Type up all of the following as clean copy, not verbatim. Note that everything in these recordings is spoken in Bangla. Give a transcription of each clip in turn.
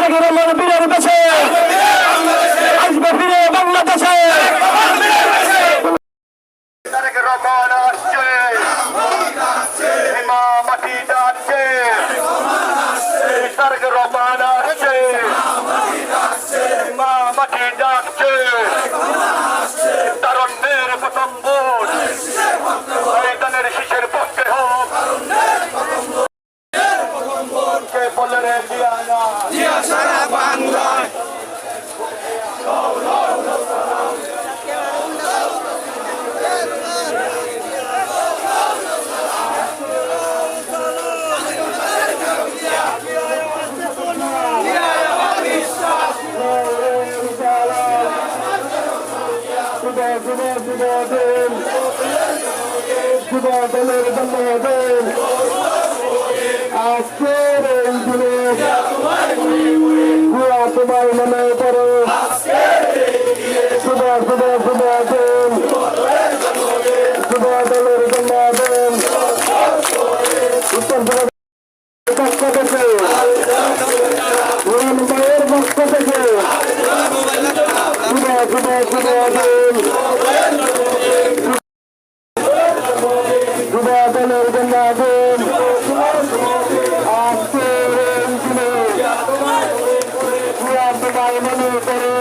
তারেক রহমান বীরের বেশে আসবে ফিরে বাংলাদেশে। তারেক রহমান আসছে, সীমা মাটি ডাকছে। তারেক রহমান আসছে, সীমা মাটি ডাকছে। তারুণ্যের প্রথম ভোট ময়দানের শীষের পক্ষে হোক। বলে রে জিয়া সারা বাংলায় যুবদলের জন্মদিন আজকের এই দিনে তোমার মনে পড়ে যুবদলের জন্মদিন উত্তর পক্ষ থেকে ভাইয়ের পক্ষ থেকে যুবদলের জন্মদিন আজকের এই দিনে তোমার মনে পড়ে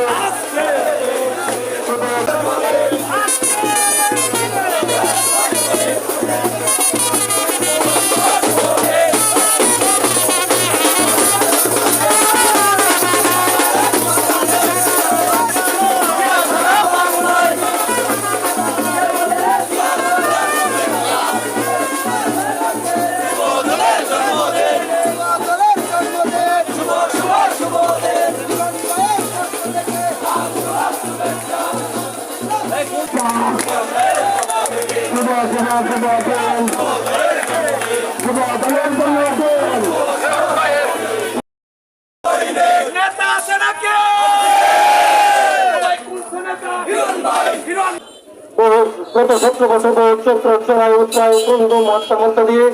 গত 17 বছর চৈত্র চড়াই উচ্চায় কুমকুম হত্যা মন্ত্র দিয়ে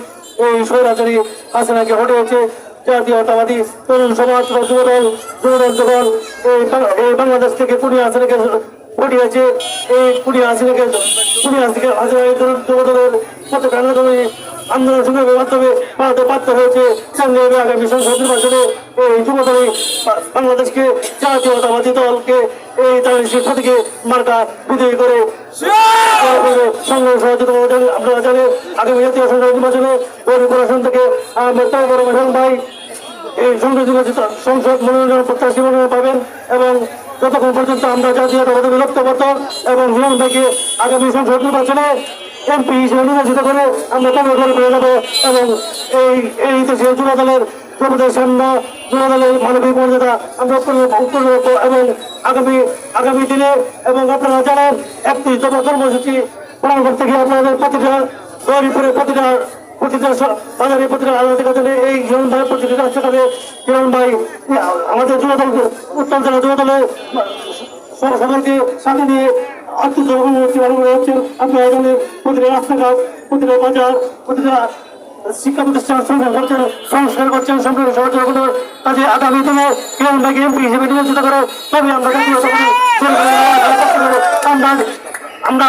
এই স্বৈরাচারী হাসিনাকে হটিয়েছে জাতীয়তাবাদী তরুণ সমাজ যুবদল যুবদল এই বাংলাদেশ থেকে কুড়িয়ে হাসিনাকে হটিয়েছে। এই কুড়িয়ে হাসিনাকে যুবদলের প্রত্যেক আন্দোলন সংগ্রামের মাধ্যমে ভারতে বাধ্য হয়েছে। আগামী সংসদ নির্বাচনে এই যুবদল বাংলাদেশকে জাতীয়তাবাদী দলকে এই তাদের শিক্ষা থেকে মার্কা বিজয়ী করে সংগ্রাম সহযোগিতা আপনারা জানেন। আগামী জাতীয় সংসদ নির্বাচনে প্রশাসন থেকে ভাই এই সংসদ মনোনয়ন প্রত্যাশী মনোনয়ন পাবেন এবং যতক্ষণ পর্যন্ত আমরা জাতীয়তাবাদী বিলুপ্তবদ্ধ এবং হিরণ ভাইকে আগামী সংসদ নির্বাচনে এমপি হিসেবে নির্বাচিত করে আমরা কর্মদল করে যাবো এবং এই দেশে যুবদলের যুবদলের মানবিক মর্যাদা আমরা এবং আগামী দিনে এবং আপনারা জানেন 31 দফা কর্মসূচি পালন করতে গিয়ে আপনাদের প্রতিটা গরিপুরে প্রতিটা বাজারে প্রতিটা আলাদা কাজে এই হিরণ ভাই প্রতিটি রাস্তাঘাটে হিরণ ভাই আমাদের যুবদল উত্তর জেলা যুবদলের সকলকে সাথে নিয়ে আত্মীয় পালন করে হচ্ছেন। আপনারা জানেন প্রতিটা রাস্তাঘাট প্রতিটা বাজার প্রতিটা শিক্ষা প্রতিষ্ঠান সংস্কার করছেন সম্পূর্ণ সহযোগিতার কাজে আগামী দিনে হিরণ ভাইকে এমপি হিসেবে নিয়োজিত করে তবে আমরা